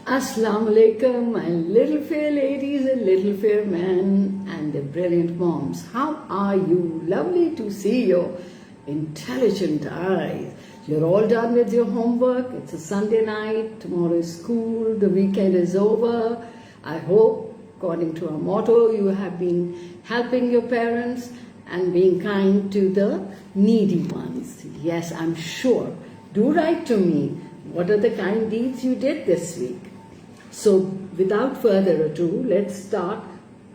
Assalamu alaikum, my little fair ladies and little fair men and their brilliant moms. How are you? Lovely to see your intelligent eyes. You're all done with your homework. It's a Sunday night. Tomorrow is school. The weekend is over. I hope, according to our motto, you have been helping your parents and being kind to the needy ones. Yes, I'm sure. Do write to me. What are the kind deeds you did this week? So, without further ado, let's start.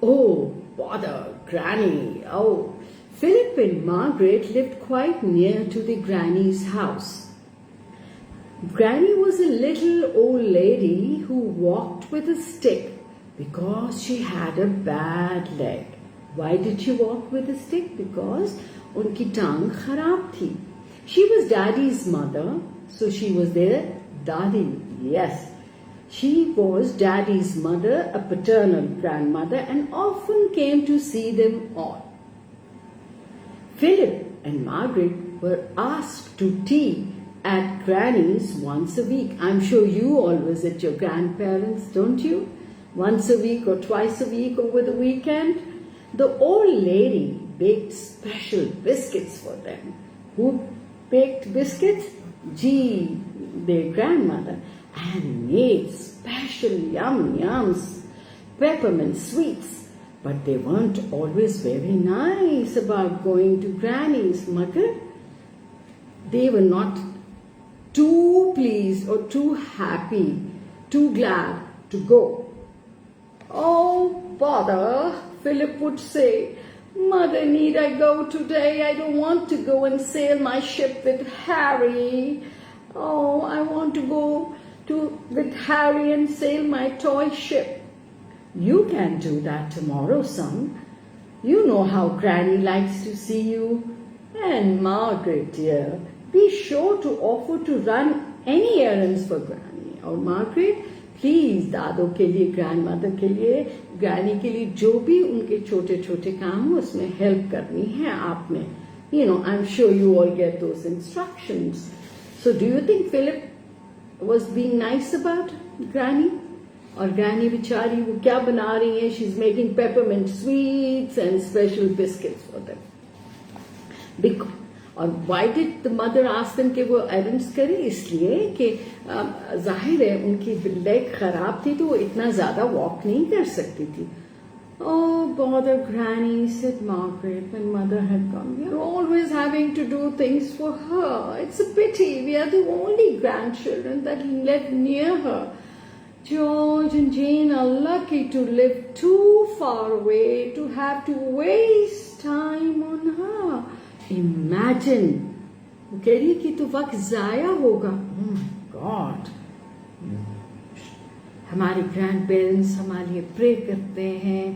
Oh, bother, Granny. Oh, Philip and Margaret lived quite near to the Granny's house. Granny was a little old lady who walked with a stick because she had a bad leg. Why did she walk with a stick? Because unki tang kharab thi. She was Daddy's mother, so she was their Daddy. Yes. She was Daddy's mother, a paternal grandmother, and often came to see them all. Philip and Margaret were asked to tea at Granny's once a week. I'm sure you all visit your grandparents, don't you? Once a week or twice a week over the weekend. The old lady baked special biscuits for them. Who baked biscuits? Gee, their grandmother. And made special yums, peppermint sweets. But they weren't always very nice about going to Granny's, Mother. They were not too pleased or too happy, too glad to go. Oh, bother, Philip would say. Mother, need I go today? I don't want to go and sail my ship with Harry. Oh, I want to go with Harry and sail my toy ship. You can do that tomorrow, son. You know how Granny likes to see you. And Margaret, dear, be sure to offer to run any errands for Granny. Or Margaret, please, दादों के लिए, grandmother के लिए, Granny के लिए जो भी उनके छोटे छोटे काम हो उसमें help करनी है आपने. You know, I'm sure you all get those instructions. So do you think Philip was being nice about Granny? Or Granny बिचारी वो क्या बना रही है? She's making peppermint sweets and special biscuits for them. और why did the mother ask them कि वो errands करें? इसलिए कि जाहिर है उनकी leg खराब थी तो वो इतना ज़्यादा walk नहीं कर सकती थी. Oh, bother Granny, said Margaret when Mother had gone. We are always having to do things for her. It's a pity. We are the only grandchildren that live near her. George and Jane are lucky to live too far away to have to waste time on her. Imagine. वो कह रही कि तो वक्त ज़ाया होगा. Oh my God. हमारे grand parents हमारे लिए प्रे करते हैं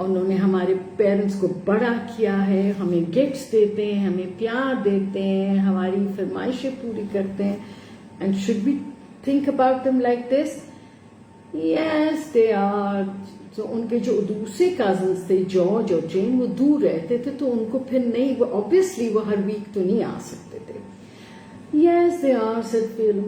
और उन्होंने हमारे पेरेंट्स को बड़ा किया है, हमें गिफ्ट्स देते हैं, हमें प्यार देते हैं, हमारी फरमाइशें पूरी करते हैं. And should we think about them like this? Yes they are. तो उनके जो दूसरे कजन्स थे जॉर्ज और जेन वो दूर रहते थे तो उनको फिर नहीं, वो ऑब्वियसली वो हर वीक तो नहीं आ सकते थे. Yes they are, said Phil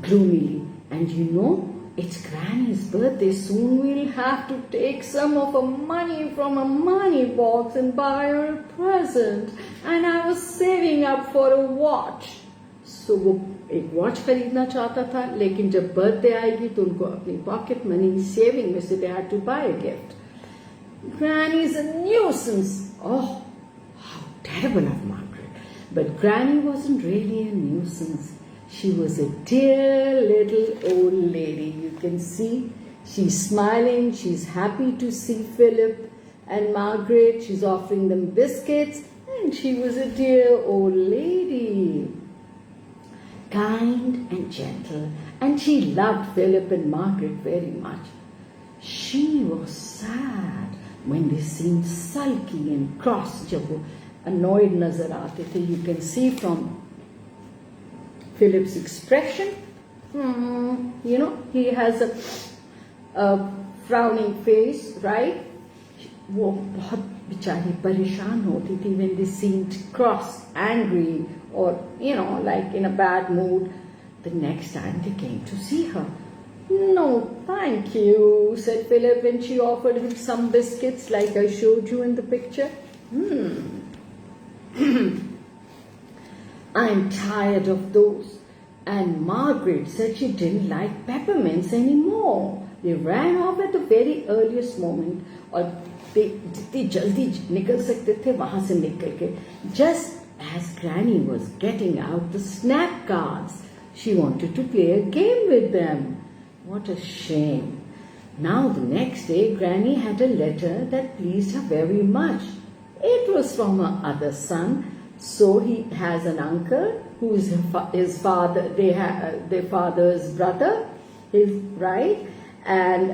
gloomily. And you know, it's Granny's birthday. Soon we'll have to take some of her money from a money box and buy her a present. And I was saving up for a watch. So वो एक watch खरीदना चाहता था, लेकिन जब birthday आएगी तो उनको अपनी पॉकेट मनी सेविंग में से they had to buy a gift. Granny's a nuisance. Oh, how terrible of Margaret. But Granny wasn't really a nuisance. She was a dear little old lady. You can see she's smiling. She's happy to see Philip and Margaret. She's offering them biscuits. And she was a dear old lady. Kind and gentle. And she loved Philip and Margaret very much. She was sad when they seemed sulky and cross. जब वो annoyed नजर आते थे. You can see from Philip's expression, you know, he has a frowning face, right? वो बहुत बेचारी परेशान होती थी when they seemed cross, angry, or you know, like in a bad mood. The next time they came to see her, No, thank you, said Philip when she offered him some biscuits like I showed you in the picture. I'm tired of those. And Margaret said she didn't like peppermints anymore. They ran off at the very earliest moment, और जितनी जल्दी निकल सकते थे वहां से निकल के. Just as Granny was getting out the snack cards, she wanted to play a game with them. What a shame. Now the next day, Granny had a letter that pleased her very much. It was from her other son. So he has an uncle who is his father. Their father's brother, right? And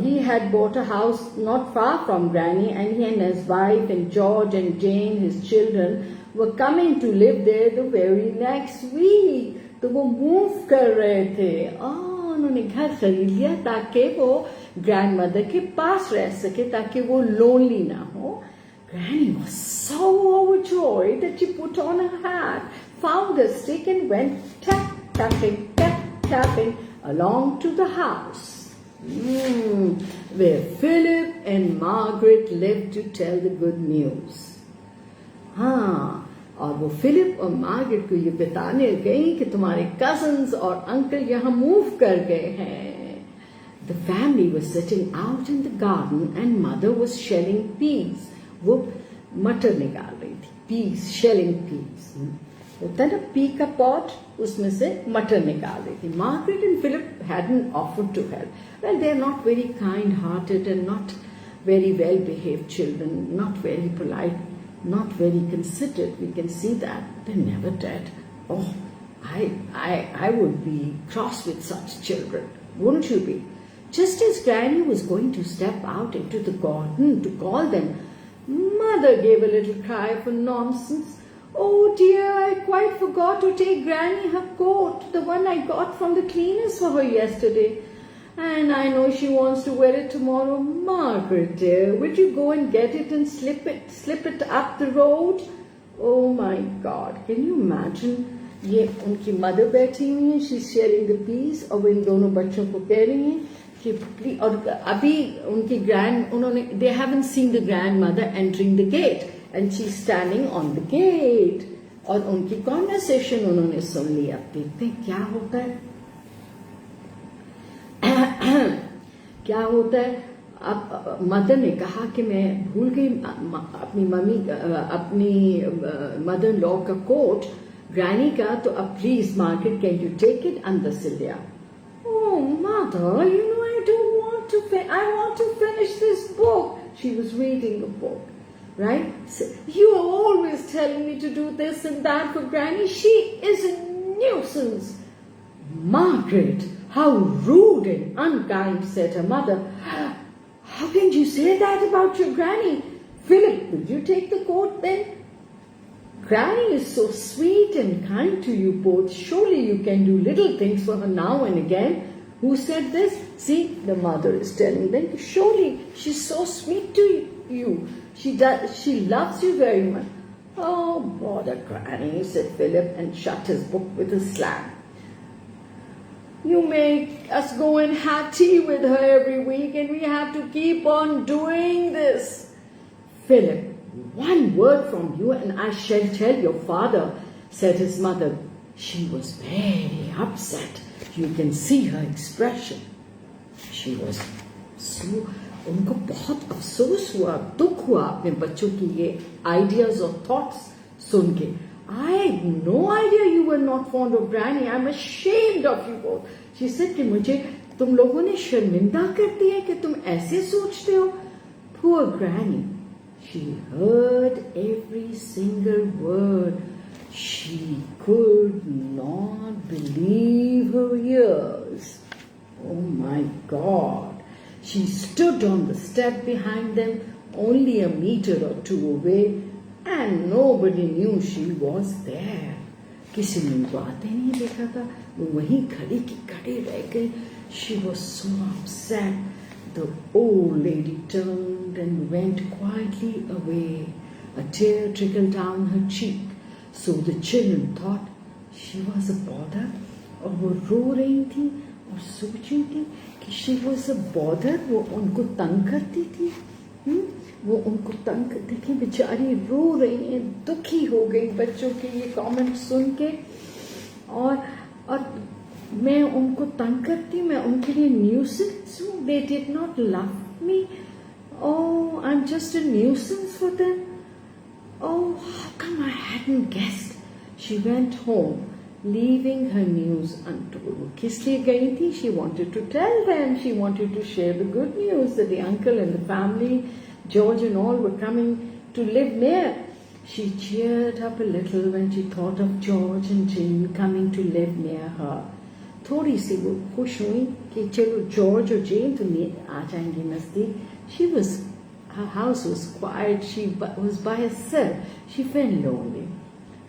he had bought a house not far from Granny, and he and his wife and George and Jane, his children, were coming to live there the very next week. तो वो move कर रहे थे. उन्होंने घर खरीद लिया ताकि वो ग्रैंडमदर के पास रह सके, ताकि वो लोनली ना हो. Granny was so overjoyed that she put on her hat, found a stick and went tap-tapping along to the house. Where Philip and Margaret lived to tell the good news. और वो Philip और Margaret को ये बताने गई कि तुम्हारे cousins और अंकल यहाँ मूव कर गए हैं. The family was sitting out in the garden and mother was shelling peas. वो मटर निकाल रही थी. Peas, shelling peas. होता है ना पी का पॉट, उसमें से मटर निकाल रही थी. Margaret and Philip hadn't offered to help. Well, they are not very kind-hearted and not very well-behaved children, not very polite, not very considerate. We can see that. They never did. Oh, I would be cross with such children. Wouldn't you be? Just as Granny was going to step out into the garden to call them, Mother gave a little cry for nonsense. Oh dear, I quite forgot to take Granny her coat, the one I got from the cleaners for her yesterday. And I know she wants to wear it tomorrow. Margaret dear, would you go and get it and slip it up the road? Oh my God, can you imagine? ये उनकी mother बैठी हुई है, she's sharing the peas, और वो इन दोनों बच्चों को कह रही हैं कि, और अभी उनकी they haven't seen the grandmother entering the gate, and she's standing on the gate, और उनकी conversation उन्होंने सुन ली. अब देखते हैं क्या होता है. क्या होता है. अब मदर ने कहा कि मैं भूल गई अपनी मदर लॉ का कोट ग्रैनी का, तो अब please market can you take it. अंदर से लिया. Oh mother, you know I want to finish this book. She was reading a book, right? So, you are always telling me to do this and that for Granny. She is a nuisance. Margaret, how rude and unkind, said her mother. How can you say that about your Granny? Philip, will you take the coat then? Granny is so sweet and kind to you both. Surely you can do little things for her now and again. Who said this? See, the mother is telling them. Surely she's so sweet to you. She loves you very much. Oh, bother Granny, said Philip, and shut his book with a slam. You make us go and have tea with her every week, and we have to keep on doing this. Philip, one word from you and I shall tell your father, said his mother. She was very upset. You can see her expression. She was so, उनको बहुत अफसोस हुआ, दुख हुआ अपने बच्चों की ये ideas or thoughts सुन के. I had no idea you were not fond of Granny. I'm ashamed of you both. She said कि मुझे तुम लोगों ने शर्मिंदा कर दिया कि तुम ऐसे सोचते हो. Poor Granny. She heard every single word. She could not believe her ears. Oh my God. She stood on the step behind them, only a meter or two away, and nobody knew she was there. किसी ने उनको आते नहीं देखा था. वो वहीं खड़ी की खड़ी रह गई. She was so upset. The old lady turned and went quietly away. A tear trickled down her cheek. So the children thought she was a bother, और वो रो रही थी और सोच रही थी कि शी वॉज अ बॉदर, वो उनको तंग करती थी। वो उनको तंग, देखिए बेचारी रो रही हैं, दुखी हो गई बच्चों के ये कमेंट सुन के। और मैं उनको तंग करती, मैं उनके लिए न्यूसेंस हूँ, they did not love me, oh I'm just a nuisance for them, oh how come I hadn't guessed. She went home leaving her news untold. वो किस लिए गई थी? She wanted to tell them, she wanted to share the good news that the uncle and the family, George and all, were coming to live near. She cheered up a little when she thought of George and Jane coming to live near her. थोड़ी सी वो खुश हुई कि चलो George और जेन तो आ जाएंगे नजदीक. Her house was quiet, she was by herself, she felt lonely.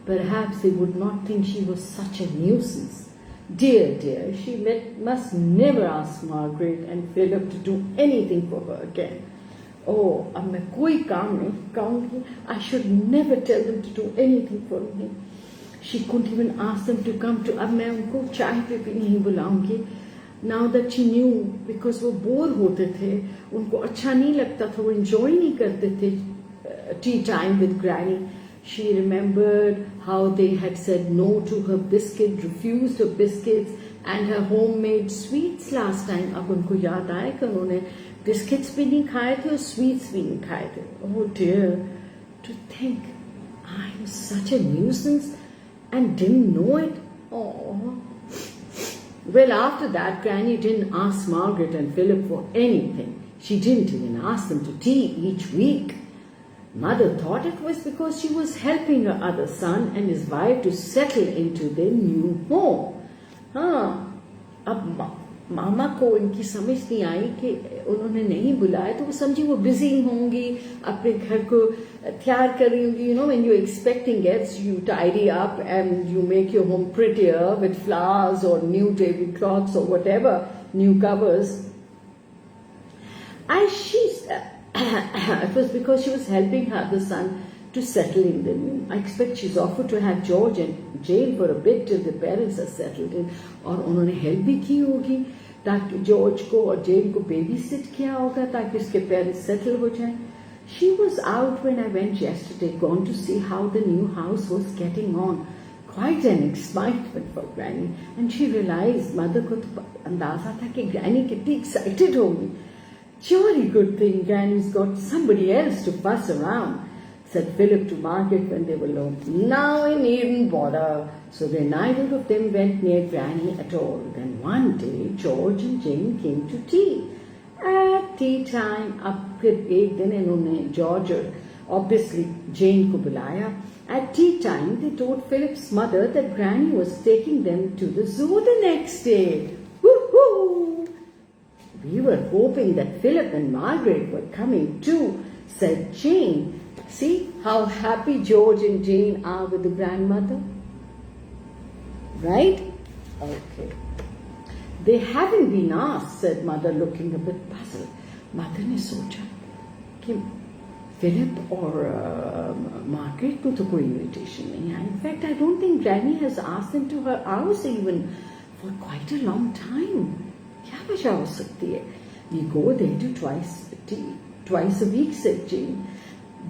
Perhaps they would not think she was such a nuisance. Dear, she must never ask Margaret and Philip to do anything for her again. Oh, अब मैं कोई काम नहीं कहूँगी. I should never tell them to do anything for me. She couldn't even ask them to come to. अब मैं उनको चाय पे भी नहीं बुलाऊंगी. Now that she knew, because वो बोर होते थे, उनको अच्छा नहीं लगता था, वो enjoy नहीं करते थे tea time with Granny. She remembered how they had said no to her biscuit, refused her biscuits and her homemade sweets last time. अब उनको याद आया कि उन्होंने biscuits भी नहीं खाए थे और sweets भी नहीं खाए थे. Oh dear, to think I'm such a nuisance and didn't know it. Oh. Well, after that, Granny didn't ask Margaret and Philip for anything. She didn't even ask them to tea each week. Mother thought it was because she was helping her other son and his wife to settle into their new home. अब मामा को इनकी समझ नहीं आई कि उन्होंने नहीं बुलाया, तो वो समझी वो बिजी होंगी, अपने घर को तैयार कर रही होंगी. You know, when you're expecting guests, you tidy up and you make your home prettier with flowers or new tablecloths or whatever, new covers. And it was because she was helping her other son to settle in the new. I expect she's offered to have George and Jane for a bit till the parents are settled in. और उन्होंने help भी की होगी ताकि George को और जेन को baby seat किया होगा ताकि उसके पेरेंट्स सेटल हो जाएं. She was out when I went yesterday, gone to see how the new house was getting on. Quite an excitement for Granny, and she realized mother को तो अंदाजा था कि Granny कितनी excited होगी. Jolly good thing Granny's got somebody else to fuss around, said Philip to Margaret when they were alone. Now I needn't bother. So they neither of them went near Granny at all. Then one day George and Jane came to tea. At tea time, अब फिर एक दिन इन्होंने George और obviously Jane को बुलाया. At tea time, they told Philip's mother that Granny was taking them to the zoo the next day. Woohoo! We were hoping that Philip and Margaret were coming too, said Jane. See how happy George and Jane are with the grandmother? Right? Okay. They haven't been asked, said mother, looking a bit puzzled. Mother ने सोचा कि Philip और Margaret को तो कोई invitation नहीं है. In fact, I don't think Granny has asked them to her house even for quite a long time. क्या वजह हो सकती है? We go there to twice a week, said Jane.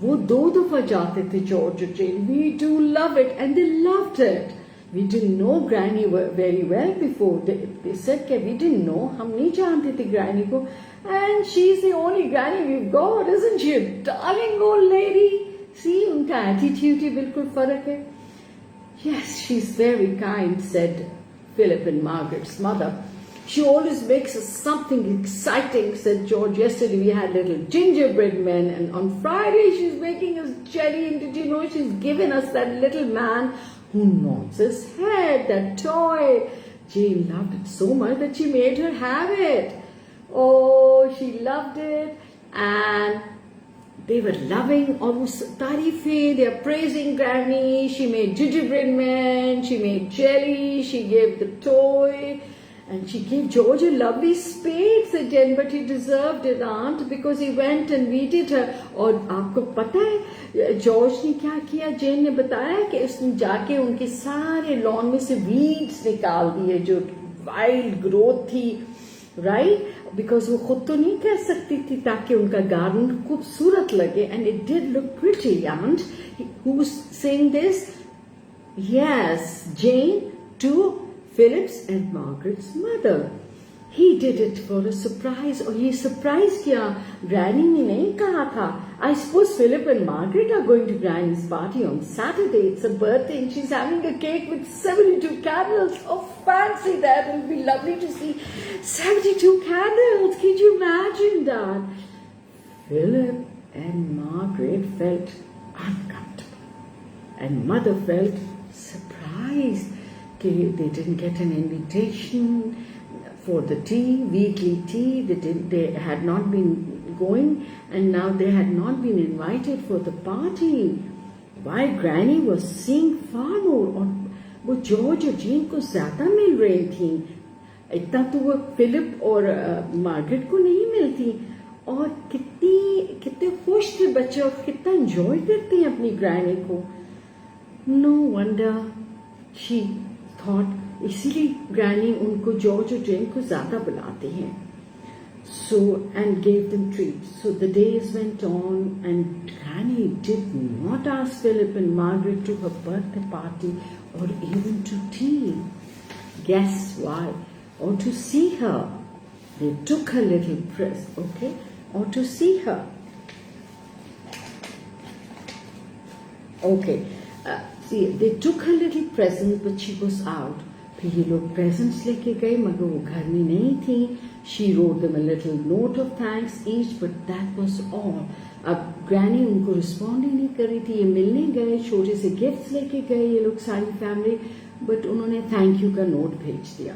वो 2 दफा जाते थे George और Jane. We do love it, and they loved it. We didn't know Granny very well before. They said that we didn't know. हम नहीं जानते थे Granny को. And she's the only Granny we've got, isn't she? A darling old lady. See, उनका attitude ही बिल्कुल फर्क है. Yes, she's very kind, said Philip and Margaret's mother. She always makes us something exciting, said George. Yesterday we had little gingerbread men, and on Friday she's making us jelly, and did you know she's given us that little man who nods his head, that toy. Jane loved it so much that she made her have it. Oh, she loved it, and they were loving, almost tarife, they are praising Granny. She made gingerbread men, she made jelly, she gave the toy. And she gave George a lovely spade, said Jen, but he deserved it, aunt, because he went and weeded her. और आपको पता है George ने क्या किया? जेन ने बताया कि उसने जाके उनके सारे लॉन में से वीड्स निकाल दिए जो वाइल्ड ग्रोथ थी, राइट, बिकॉज वो खुद तो नहीं कह सकती थी ताकि उनका गार्डन खूबसूरत लगे, and it did look pretty. And who was saying this? Yes, Jane to Philip's and Margaret's mother. He did it for a surprise. और ये surprise किया, Granny ने नहीं कहा था. I suppose Philip and Margaret are going to Granny's party on Saturday. It's a birthday and she's having a cake with 72 candles. Oh, fancy that. It will be lovely to see 72 candles. Could you imagine that? Philip and Margaret felt uncomfortable. And Mother felt surprised. They didn't get an invitation for the tea, weekly tea. They had not been going, and now they had not been invited for the party. Why Granny was seeing far more, और वो George और gene को ज्यादा मिल रही थी. इतना तो वो फिलिप और मार्गरेट को नहीं मिलती. और कितने खुश थे बच्चे और कितना एंजॉय करते हैं अपनी ग्रैनी को. नो वंडर शी थॉट, इसीलिए ग्रैनी उनको जॉर्ज और जेन को ज्यादा बुलाते हैं. So and gave them treats. So the days went on, and Granny did not ask Philip and Margaret to her birthday party or even to tea. Guess why? Or to see her. They took her little present, okay? Or to see her. Okay. See, they took her little present, but she was out. फिर ये लोग presents लेके गए, मगर वो घर में नहीं थी. She wrote them a little note of thanks each, but that was all. अब ग्रैनी उनको रिस्पॉन्ड ही नहीं कर रही थी. ये मिलने गए, छोटे से गिफ्ट्स लेके गए ये लोग सारी फैमिली, बट उन्होंने थैंक यू का नोट भेज दिया.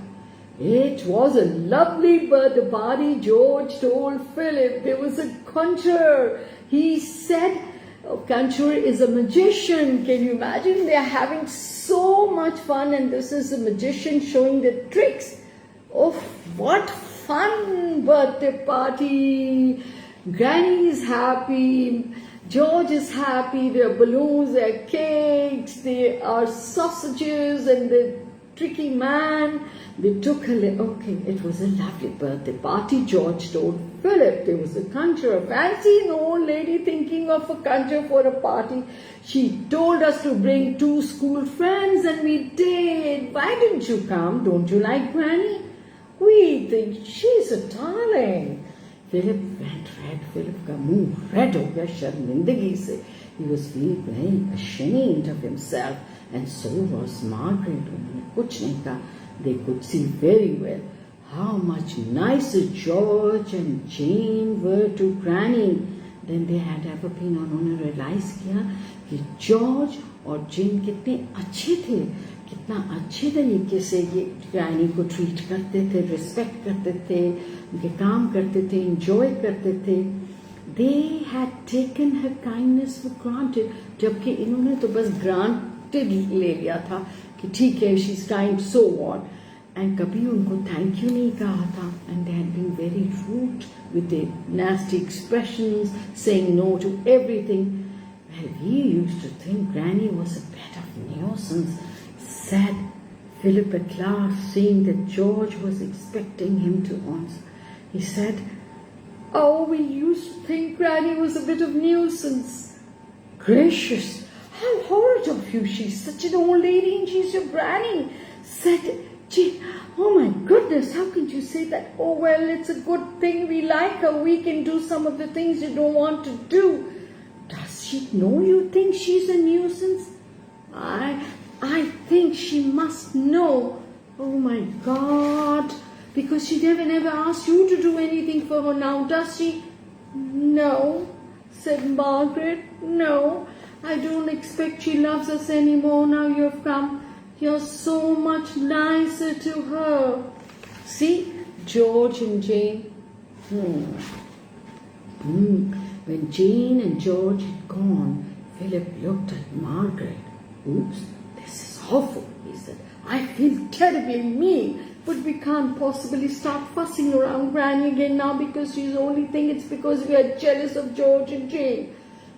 It was a lovely birthday party, George told Philip. There was a conjurer. He said, conjurer is a magician. Can you imagine? They are having so much fun, and this is a magician showing the tricks. Oh, what fun birthday party. Granny is happy. George is happy. There are balloons, there are cakes, there are sausages, and the tricky man. They took a okay, it was a lovely birthday party, George told Philip. There was a conjurer, fancy an old lady thinking of a conjurer for a party. She told us to bring 2 school friends, and we did. Why didn't you come? Don't you like Granny? We think she's a darling. Philip went red. Philip का मुंह red हो गया शर्मिंदगी से. He was feeling very ashamed of himself, and so was Margaret. उन्होंने कुछ नहीं कहा. They could see very well how much nicer George and Jane were to Granny than they had ever been. उन्होंने realize किया कि George और Jane कितने अच्छे थे, कितना अच्छे तरीके से ये ग्रैनी को ट्रीट करते थे, रिस्पेक्ट करते थे, उनके काम करते थे, एंजॉय करते थे. They had taken her kindness for granted, जबकि इन्होंने तो बस granted ले लिया था कि ठीक है, she is kind, so what. And कभी उनको थैंक यू नहीं कहा था. And they had been very rude with their nasty expressions, saying no to everything. Well, we used to think granny was a bit of nuisance, said Philip at last, seeing that George was expecting him to answer. He said, "Oh, we used to think Granny was a bit of nuisance." Gracious, how horrid of you! She's such an old lady and she's your granny, said Jane. Oh my goodness, how can you say that? Oh well, it's a good thing we like her. We can do some of the things you don't want to do. Does she know you think she's a nuisance? I think she must know. Oh my God, because she never asked you to do anything for her now, does she? No, said Margaret. No. I don't expect she loves us anymore now you've come. You're so much nicer to her. See, George and Jane. When Jane and George had gone, Philip looked at Margaret. Oops, this is awful, he said. I feel terribly mean, but we can't possibly start fussing around Granny again now because she's only think it's because we are jealous of George and Jane.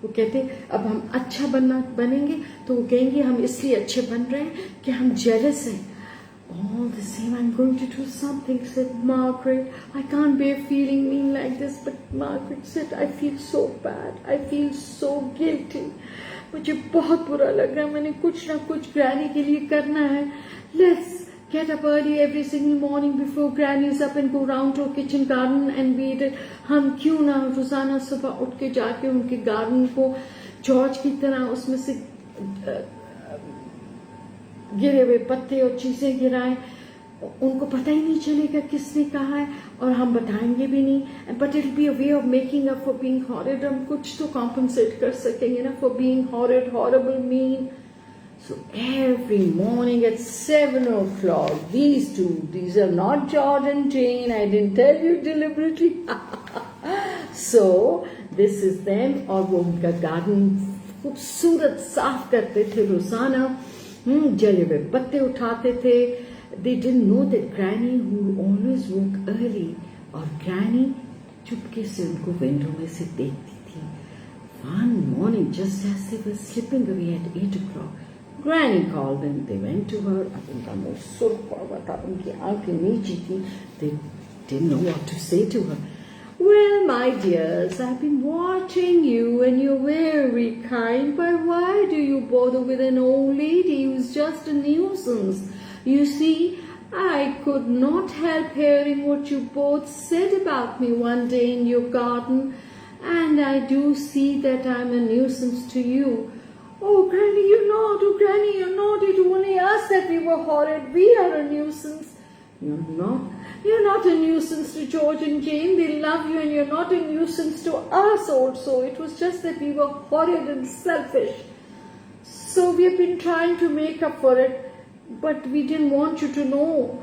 वो कहते अब हम अच्छा बनेंगे तो वो कहेंगे हम इसलिए अच्छे बन रहे हैं कि हम जेलस हैं. All the same, I'm going to do something, said Margaret. I can't bear feeling mean like this, but Margaret said, I feel so bad. I feel so guilty. मुझे बहुत बुरा लग रहा है. मैंने कुछ ना कुछ ग्रैनी के लिए करना है. Let's get up early every single morning before Granny is up and go round to her kitchen garden and weed it. हम क्यों ना रोजाना सुबह उठ के जाके उनके गार्डन को जॉर्ज की तरह उसमें से गिरे हुए पत्ते और चीजें गिराएं. उनको पता ही नहीं चलेगा किसने कहा है और हम बताएंगे भी नहीं. But it be a way of making up for being horrid. हम कुछ तो कॉम्पनसेट कर सकेंगे ना for being horrid, horrible, mean. So every morning at 7 o'clock, these are not George and Jane, I didn't tell you deliberately. So this is them. और वो उनका garden खूबसूरत साफ करते थे रोजाना. जले हुए पत्ते उठाते थे. They didn't know that Granny, who always woke early, और Granny चुपके से उनको विंडो में से देखती थी. One morning, just as they were slipping away at 8 o'clock, Granny called them. They went to her. अब उनका मुंह सुर्ख हुआ था, उनकी आंखें नीची थी. They didn't know what to say to her. Well, my dears, I've been watching you and you're very kind, but why do you bother with an old lady who's just a nuisance? You see, I could not help hearing what you both said about me one day in your garden, and I do see that I'm a nuisance to you. Oh, Granny, you're not. Oh, Granny, you're not. It only us that we were horrid. We are a nuisance. You're not. You're not a nuisance to George and Jane. They love you and you're not a nuisance to us also. It was just that we were horrid and selfish. So we've been trying to make up for it, but we didn't want you to know.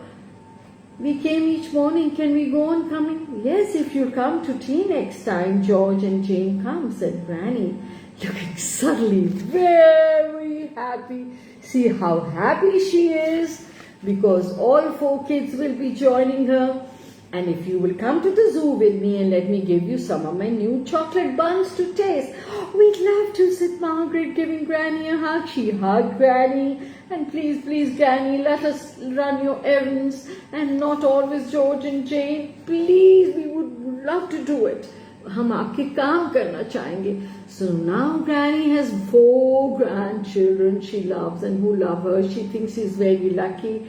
We came each morning. Can we go on coming? Yes, if you come to tea next time, George and Jane come, said Granny, looking suddenly very happy. See how happy she is, because all 4 kids will be joining her. And if you will come to the zoo with me and let me give you some of my new chocolate buns to taste. We'd love to, said Margaret, giving Granny a hug. She hugged Granny. And please, please, Granny, let us run your errands and not always George and Jane. Please, we would love to do it. हम आपके काम करना चाहेंगे. So now Granny has 4 grandchildren she loves and who love her. She thinks she's very lucky.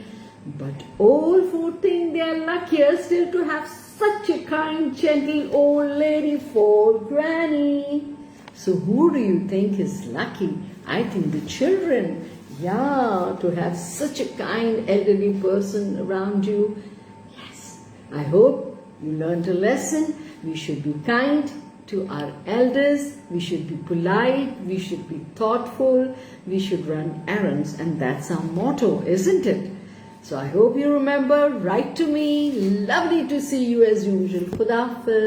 But all 4 think they are luckier still to have such a kind, gentle old lady for Granny. So who do you think is lucky? I think the children. Yeah, to have such a kind elderly person around you. Yes, I hope you learned a lesson. We should be kind to our elders. We should be polite. We should be thoughtful. We should run errands. And that's our motto, isn't it? So I hope you remember. Write to me. Lovely to see you as usual. Khuda Hafiz.